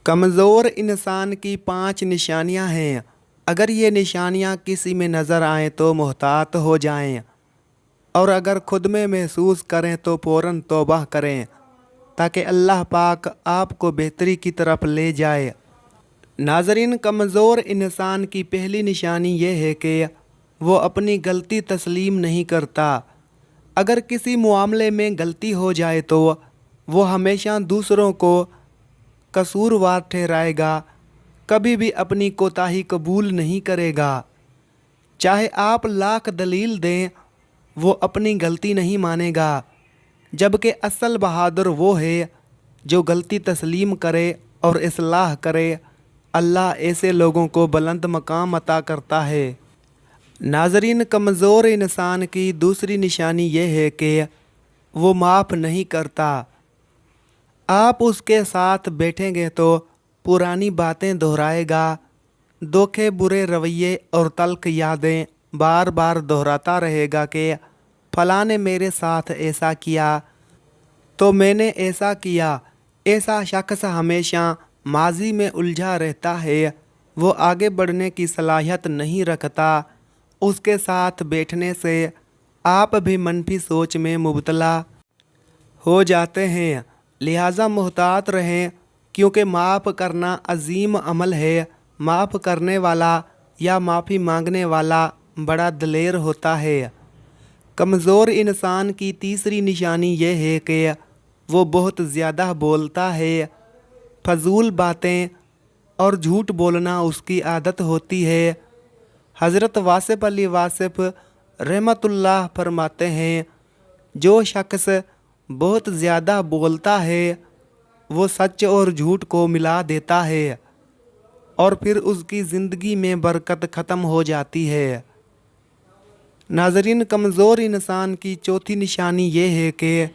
कमज़ोर इंसान की 5 निशानियां हैं। अगर ये निशानियां किसी में नज़र आएं तो मुहतात हो जाएं, और अगर खुद में महसूस करें तो फ़ौरन तौबा करें ताकि अल्लाह पाक आपको बेहतरी की तरफ ले जाए। नाज़रीन, कमज़ोर इंसान की पहली निशानी ये है कि वो अपनी गलती तस्लीम नहीं करता। अगर किसी मामले में गलती हो जाए तो वो हमेशा दूसरों को कसूरवार ठहराएगा, कभी भी अपनी कोताही कबूल नहीं करेगा। चाहे आप लाख दलील दें, वो अपनी गलती नहीं मानेगा। जबकि असल बहादुर वो है जो गलती तस्लीम करे और इस्लाह करे। अल्लाह ऐसे लोगों को बुलंद मकाम अता करता है। नाज़रीन, कमज़ोर इंसान की दूसरी निशानी ये है कि वो माफ़ नहीं करता। आप उसके साथ बैठेंगे तो पुरानी बातें दोहराएगा, धोखे, बुरे रवैये और तल्ख यादें बार बार दोहराता रहेगा कि फलां ने मेरे साथ ऐसा किया तो मैंने ऐसा किया। ऐसा शख्स हमेशा माजी में उलझा रहता है, वो आगे बढ़ने की सलाहियत नहीं रखता। उसके साथ बैठने से आप भी मनफी सोच में मुबतला हो जाते हैं। लिहाजा मुहतात रहें, क्योंकि माफ़ करना अजीम अमल है। माफ़ करने वाला या माफ़ी मांगने वाला बड़ा दिलेर होता है। कमज़ोर इंसान की तीसरी निशानी ये है कि वो बहुत ज़्यादा बोलता है। फजूल बातें और झूठ बोलना उसकी आदत होती है। हज़रत वासिफ़ अली वासिफ़ रहमतुल्लाह फरमाते हैं, जो शख्स बहुत ज़्यादा बोलता है वो सच और झूठ को मिला देता है और फिर उसकी ज़िंदगी में बरकत ख़त्म हो जाती है। नाज़रीन, कमज़ोर इंसान की चौथी निशानी ये है कि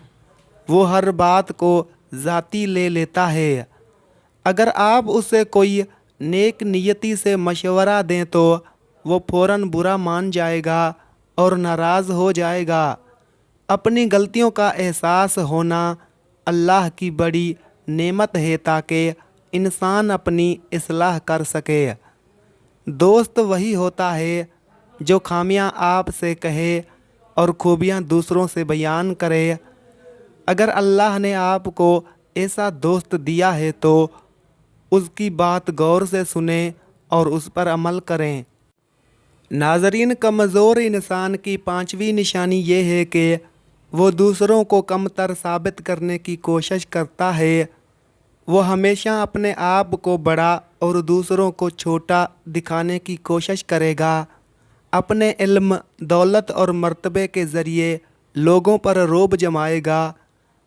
वो हर बात को ज़ाती ले लेता है। अगर आप उसे कोई नेक नियति से मशवरा दें तो वो फ़ौरन बुरा मान जाएगा और नाराज़ हो जाएगा। अपनी गलतियों का एहसास होना अल्लाह की बड़ी नेमत है ताकि इंसान अपनी इस्लाह कर सके। दोस्त वही होता है जो खामियां आपसे कहे और खूबियां दूसरों से बयान करे। अगर अल्लाह ने आपको ऐसा दोस्त दिया है तो उसकी बात गौर से सुने और उस पर अमल करें। नाज़रीन, कमज़ोर इंसान की पांचवी निशानी ये है कि वो दूसरों को कमतर साबित करने की कोशिश करता है। वो हमेशा अपने आप को बड़ा और दूसरों को छोटा दिखाने की कोशिश करेगा। अपने इल्म, दौलत और मर्तबे के ज़रिए लोगों पर रोब जमाएगा।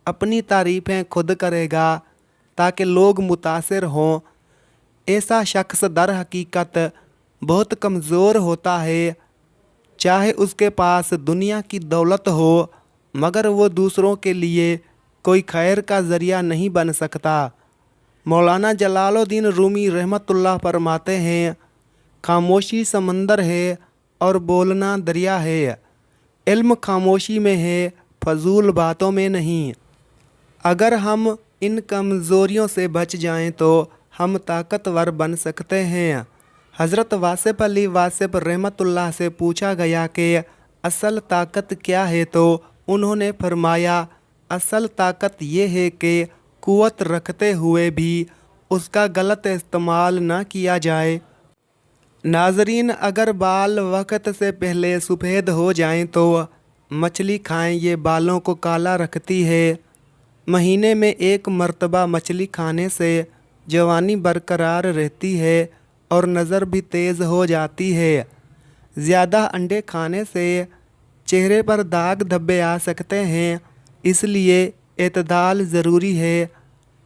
अपनी तारीफ़ें खुद करेगा ताकि लोग मुतासिर हों। ऐसा शख्स दर हकीकत बहुत कमज़ोर होता है। चाहे उसके पास दुनिया की दौलत हो, मगर वो दूसरों के लिए कोई खैर का ज़रिया नहीं बन सकता। मौलाना जलालुद्दीन रूमी रहमतुल्लाह फरमाते हैं, खामोशी समंदर है और बोलना दरिया है। इल्म खामोशी में है, फजूल बातों में नहीं। अगर हम इन कमज़ोरियों से बच जाएं तो हम ताकतवर बन सकते हैं। हज़रत वासिफ़ अली वासिफ़ रहमतुल्लाह से पूछा गया कि असल ताकत क्या है, तो उन्होंने फरमाया, असल ताकत ये है कि क़ुव्वत रखते हुए भी उसका गलत इस्तेमाल ना किया जाए। नाज़रीन, अगर बाल वक्त से पहले सफ़ेद हो जाएं तो मछली खाएं, ये बालों को काला रखती है। महीने में एक मर्तबा मछली खाने से जवानी बरकरार रहती है और नज़र भी तेज़ हो जाती है। ज़्यादा अंडे खाने से चेहरे पर दाग धब्बे आ सकते हैं, इसलिए एतदाल ज़रूरी है।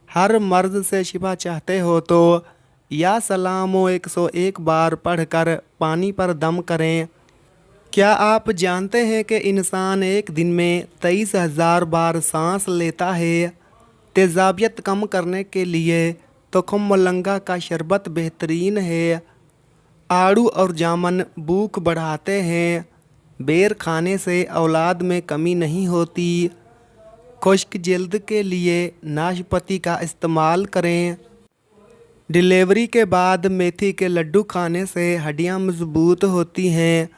हर मर्ज़ से शिफा चाहते हो तो या सलामो 101 बार पढ़कर पानी पर दम करें। क्या आप जानते हैं कि इंसान एक दिन में 23,000 बार सांस लेता है? तेज़ाबियत कम करने के लिए तुखम मलंगा का शरबत बेहतरीन है। आड़ू और जामन भूख बढ़ाते हैं। बेर खाने से औलाद में कमी नहीं होती। खुश्क जल्द के लिए नाशपाती का इस्तेमाल करें। डिलीवरी के बाद मेथी के लड्डू खाने से हड्डियां मजबूत होती हैं।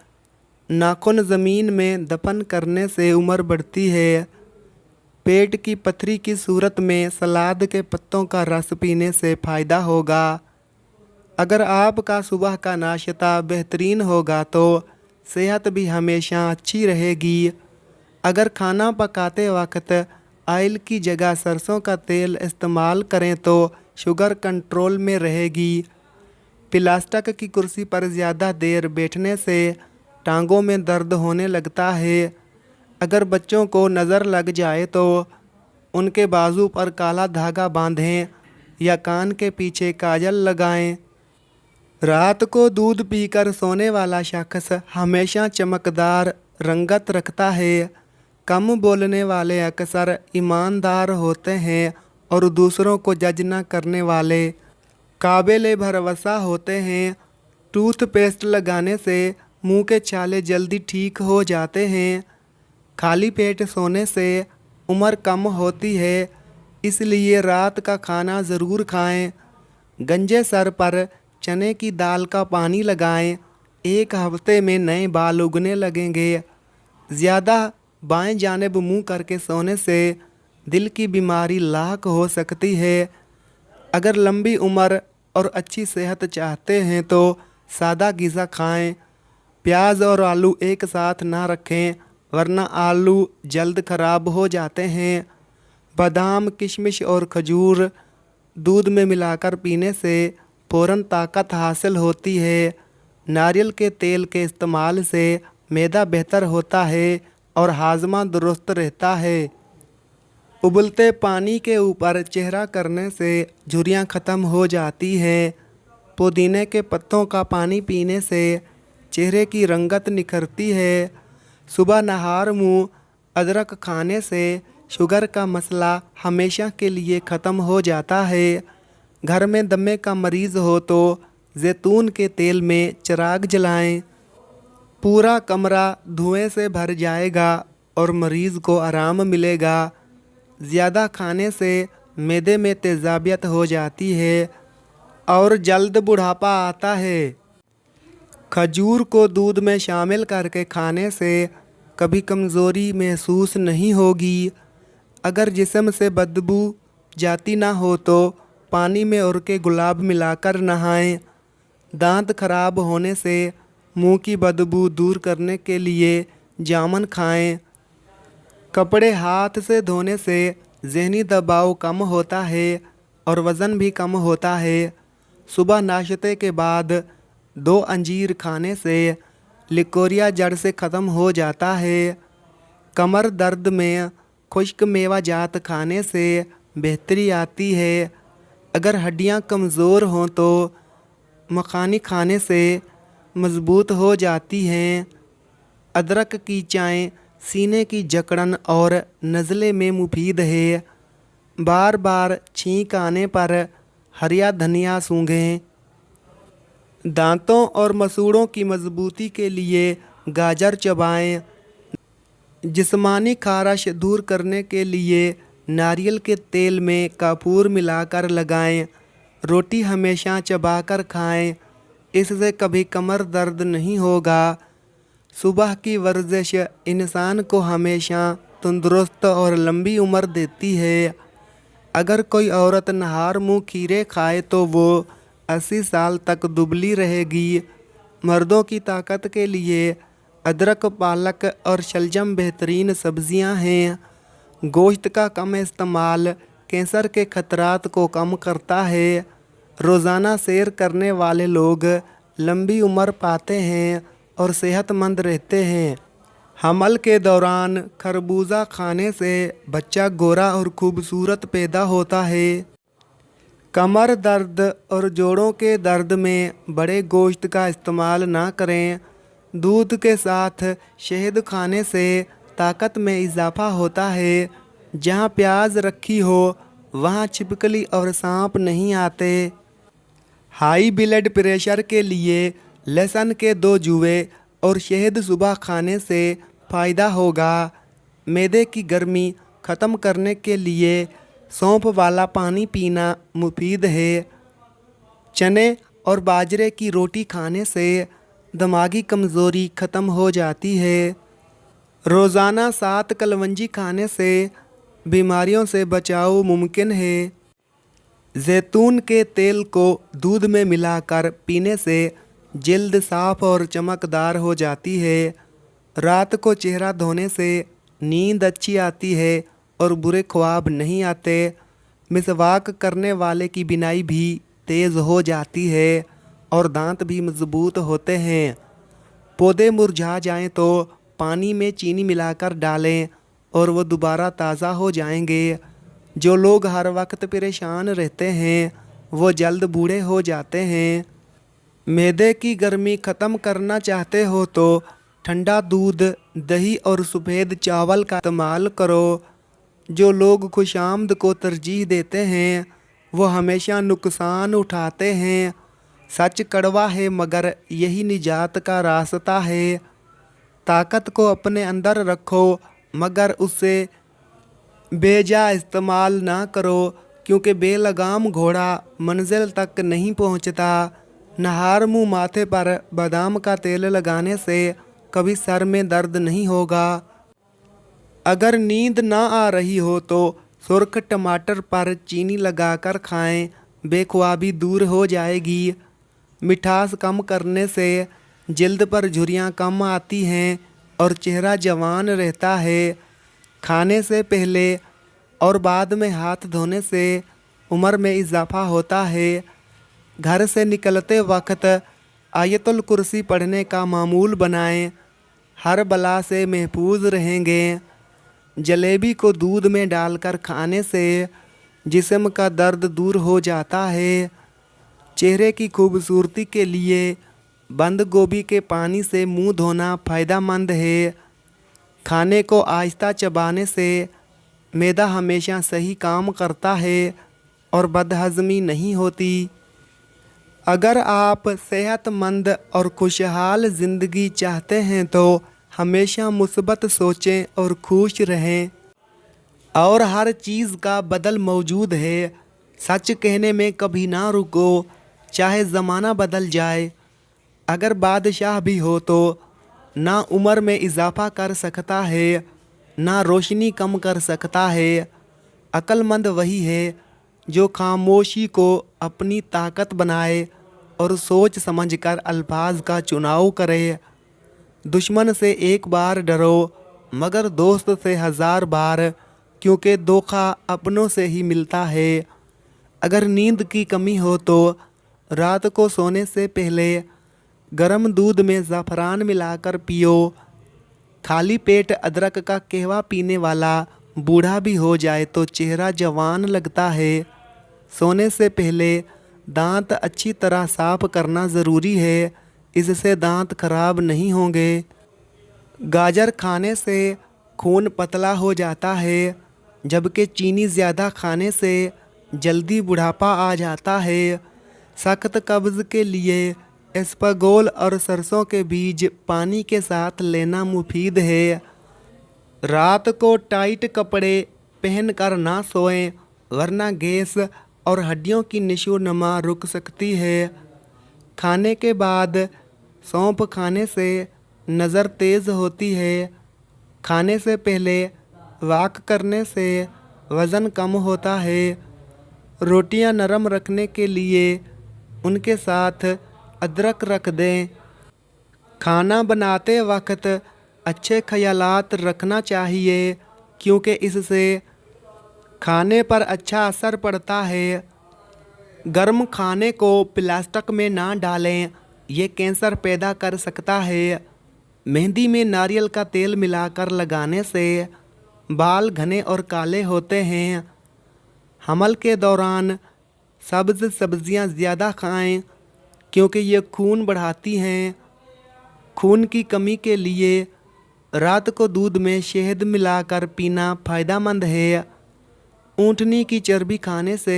नाखून ज़मीन में दफन करने से उम्र बढ़ती है। पेट की पथरी की सूरत में सलाद के पत्तों का रस पीने से फ़ायदा होगा। अगर आपका सुबह का नाश्ता बेहतरीन होगा तो सेहत भी हमेशा अच्छी रहेगी। अगर खाना पकाते वक्त ऑयल की जगह सरसों का तेल इस्तेमाल करें तो शुगर कंट्रोल में रहेगी। प्लास्टिक की कुर्सी पर ज़्यादा देर बैठने से टांगों में दर्द होने लगता है। अगर बच्चों को नज़र लग जाए तो उनके बाजू पर काला धागा बांधें या कान के पीछे काजल लगाएं। रात को दूध पीकर सोने वाला शख्स हमेशा चमकदार रंगत रखता है। कम बोलने वाले अक्सर ईमानदार होते हैं और दूसरों को जज न करने वाले काबिल भरोसा होते हैं। टूथपेस्ट लगाने से मुंह के छाले जल्दी ठीक हो जाते हैं। खाली पेट सोने से उम्र कम होती है, इसलिए रात का खाना ज़रूर खाएं। गंजे सर पर चने की दाल का पानी लगाएं। 1 हफ्ते में नए बाल उगने लगेंगे। ज़्यादा बाएं जानिब मुंह करके सोने से दिल की बीमारी लाक हो सकती है। अगर लंबी उम्र और अच्छी सेहत चाहते हैं तो सादा ग़िज़ा खाएं। प्याज और आलू एक साथ ना रखें वरना आलू जल्द ख़राब हो जाते हैं। बादाम, किशमिश और खजूर दूध में मिलाकर पीने से फ़ौरन ताकत हासिल होती है। नारियल के तेल के इस्तेमाल से मैदा बेहतर होता है और हाजमा दुरुस्त रहता है। उबलते पानी के ऊपर चेहरा करने से झुर्रियाँ ख़त्म हो जाती हैं। पुदीने के पत्तों का पानी पीने से चेहरे की रंगत निखरती है। सुबह नहार मुँह अदरक खाने से शुगर का मसला हमेशा के लिए ख़त्म हो जाता है। घर में दमे का मरीज़ हो तो जैतून के तेल में चिराग जलाएं। पूरा कमरा धुएं से भर जाएगा और मरीज़ को आराम मिलेगा। ज़्यादा खाने से मैदे में तेज़ाबियत हो जाती है और जल्द बुढ़ापा आता है। खजूर को दूध में शामिल करके खाने से कभी कमज़ोरी महसूस नहीं होगी। अगर जिस्म से बदबू जाती ना हो तो पानी में उड़ के गुलाब मिलाकर नहाएं। दांत खराब होने से मुंह की बदबू दूर करने के लिए जामुन खाएं। कपड़े हाथ से धोने से ज़हनी दबाव कम होता है और वज़न भी कम होता है। सुबह नाश्ते के बाद 2 अंजीर खाने से लिकोरिया जड़ से ख़त्म हो जाता है। कमर दर्द में खुश्क मेवा जात खाने से बेहतरी आती है। अगर हड्डियां कमज़ोर हों तो मखानी खाने से मज़बूत हो जाती हैं। अदरक की चाय सीने की जकड़न और नज़ले में मुफीद है। बार बार छींक आने पर हरिया धनिया सूंघें। दांतों और मसूड़ों की मजबूती के लिए गाजर चबाएं। जिस्मानी खारश दूर करने के लिए नारियल के तेल में कपूर मिलाकर लगाएं। रोटी हमेशा चबाकर खाएं, इससे कभी कमर दर्द नहीं होगा। सुबह की वर्जिश इंसान को हमेशा तंदुरुस्त और लंबी उम्र देती है। अगर कोई औरत नहार मुँह खीरे खाए तो वो 80 साल तक दुबली रहेगी। मर्दों की ताकत के लिए अदरक, पालक और शलजम बेहतरीन सब्जियां हैं। गोश्त का कम इस्तेमाल कैंसर के खतरात को कम करता है। रोज़ाना सैर करने वाले लोग लंबी उम्र पाते हैं और सेहतमंद रहते हैं। हमल के दौरान खरबूजा खाने से बच्चा गोरा और खूबसूरत पैदा होता है। कमर दर्द और जोड़ों के दर्द में बड़े गोश्त का इस्तेमाल ना करें। दूध के साथ शहद खाने से ताकत में इजाफा होता है। जहाँ प्याज रखी हो वहाँ छिपकली और सांप नहीं आते। हाई ब्लड प्रेशर के लिए लहसुन के 2 जुए और शहद सुबह खाने से फ़ायदा होगा। मैदे की गर्मी ख़त्म करने के लिए सौंफ वाला पानी पीना मुफीद है। चने और बाजरे की रोटी खाने से दिमागी कमज़ोरी ख़त्म हो जाती है। रोज़ाना 7 कलवंजी खाने से बीमारियों से बचाव मुमकिन है। जैतून के तेल को दूध में मिलाकर पीने से जल्द साफ और चमकदार हो जाती है। रात को चेहरा धोने से नींद अच्छी आती है और बुरे ख्वाब नहीं आते। मिसवाक करने वाले की बिनाई भी तेज़ हो जाती है और दांत भी मजबूत होते हैं। पौधे मुरझा जाएं तो पानी में चीनी मिलाकर डालें और वो दोबारा ताज़ा हो जाएंगे। जो लोग हर वक्त परेशान रहते हैं वो जल्द बूढ़े हो जाते हैं। मैदे की गर्मी ख़त्म करना चाहते हो तो ठंडा दूध, दही और सफ़ेद चावल का इस्तेमाल करो। जो लोग खुशामद को तरजीह देते हैं वो हमेशा नुकसान उठाते हैं। सच कड़वा है मगर यही निजात का रास्ता है। ताकत को अपने अंदर रखो मगर उससे बेजा इस्तेमाल ना करो, क्योंकि बेलगाम घोड़ा मंजिल तक नहीं पहुंचता। नहार मुँह माथे पर बादाम का तेल लगाने से कभी सर में दर्द नहीं होगा। अगर नींद ना आ रही हो तो सुर्ख टमाटर पर चीनी लगाकर खाएं, बेख्वाबी दूर हो जाएगी। मिठास कम करने से जल्द पर झुर्रियाँ कम आती हैं और चेहरा जवान रहता है। खाने से पहले और बाद में हाथ धोने से उम्र में इजाफा होता है। घर से निकलते वक्त आयतुल कुर्सी पढ़ने का मामूल बनाएं, हर बला से महफूज रहेंगे। जलेबी को दूध में डालकर खाने से जिस्म का दर्द दूर हो जाता है। चेहरे की खूबसूरती के लिए बंद गोभी के पानी से मुंह धोना फ़ायदेमंद है। खाने को आहिस्ता चबाने से मैदा हमेशा सही काम करता है और बदहज़मी नहीं होती। अगर आप सेहतमंद और खुशहाल ज़िंदगी चाहते हैं तो हमेशा मुस्बत सोचें और खुश रहें। और हर चीज़ का बदल मौजूद है। सच कहने में कभी ना रुको, चाहे ज़माना बदल जाए। अगर बादशाह भी हो तो ना उम्र में इजाफा कर सकता है ना रोशनी कम कर सकता है। अक्लमंद वही है जो खामोशी को अपनी ताकत बनाए और सोच समझकर अल्फाज का चुनाव करे। दुश्मन से एक बार डरो मगर दोस्त से 1000 बार, क्योंकि धोखा अपनों से ही मिलता है। अगर नींद की कमी हो तो रात को सोने से पहले गर्म दूध में ज़ाफ़रान मिलाकर पियो। खाली पेट अदरक का कहवा पीने वाला बूढ़ा भी हो जाए तो चेहरा जवान लगता है। सोने से पहले दांत अच्छी तरह साफ़ करना ज़रूरी है, इससे दांत खराब नहीं होंगे। गाजर खाने से खून पतला हो जाता है, जबकि चीनी ज़्यादा खाने से जल्दी बुढ़ापा आ जाता है। सख्त कब्ज़ के लिए एस्पागोल और सरसों के बीज पानी के साथ लेना मुफीद है। रात को टाइट कपड़े पहनकर ना सोएं, वरना गैस और हड्डियों की नशोनुमा रुक सकती है। खाने के बाद सौंफ खाने से नज़र तेज़ होती है। खाने से पहले वाक करने से वज़न कम होता है। रोटियां नरम रखने के लिए उनके साथ अदरक रख दें। खाना बनाते वक्त अच्छे ख्यालात रखना चाहिए, क्योंकि इससे खाने पर अच्छा असर पड़ता है। गर्म खाने को प्लास्टिक में ना डालें, ये कैंसर पैदा कर सकता है। मेहंदी में नारियल का तेल मिलाकर लगाने से बाल घने और काले होते हैं। हमल के दौरान सब्ज़ सब्ज़ियाँ ज़्यादा खाएं, क्योंकि ये खून बढ़ाती हैं। खून की कमी के लिए रात को दूध में शहद मिलाकर पीना फ़ायदेमंद है। ऊँटनी की चर्बी खाने से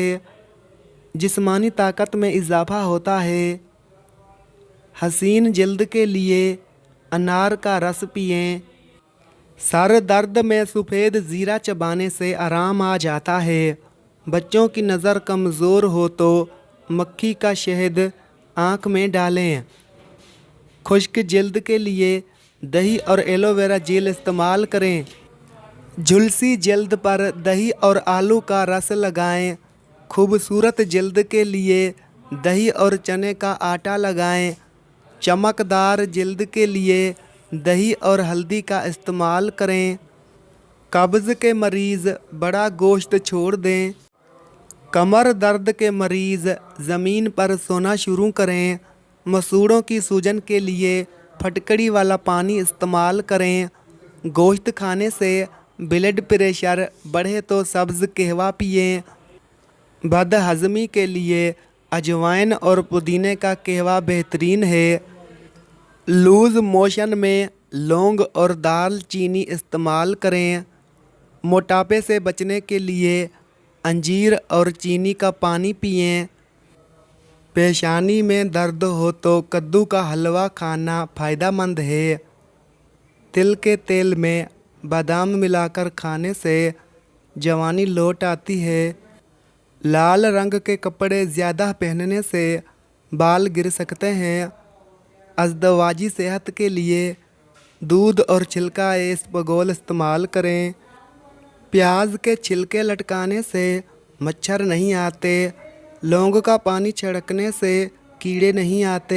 जिस्मानी ताकत में इजाफा होता है। हसीन जल्द के लिए अनार का रस पिएं। सर दर्द में सफ़ेद ज़ीरा चबाने से आराम आ जाता है। बच्चों की नज़र कमज़ोर हो तो मक्खी का शहद आँख में डालें। खुश्क जल्द के लिए दही और एलोवेरा जेल इस्तेमाल करें। झुलसी जल्द पर दही और आलू का रस लगाएं। खूबसूरत जल्द के लिए दही और चने का आटा लगाएं। चमकदार जल्द के लिए दही और हल्दी का इस्तेमाल करें। कब्ज़ के मरीज़ बड़ा गोश्त छोड़ दें। कमर दर्द के मरीज़ ज़मीन पर सोना शुरू करें। मसूड़ों की सूजन के लिए फटकड़ी वाला पानी इस्तेमाल करें। गोश्त खाने से ब्लड प्रेशर बढ़े तो सब्ज़ कहवा पिएं। बदहज़मी के लिए अजवाइन और पुदीने का कहवा बेहतरीन है। लूज़ मोशन में लौंग और दाल चीनी इस्तेमाल करें। मोटापे से बचने के लिए अंजीर और चीनी का पानी पिएं। पेशानी में दर्द हो तो कद्दू का हलवा खाना फ़ायदेमंद है। तिल के तेल में बादाम मिलाकर खाने से जवानी लौट आती है। लाल रंग के कपड़े ज़्यादा पहनने से बाल गिर सकते हैं। अज़दवाजी सेहत के लिए दूध और छिलका इसबगोल इस्तेमाल करें। प्याज के छिलके लटकाने से मच्छर नहीं आते। लौंग का पानी छिड़कने से कीड़े नहीं आते।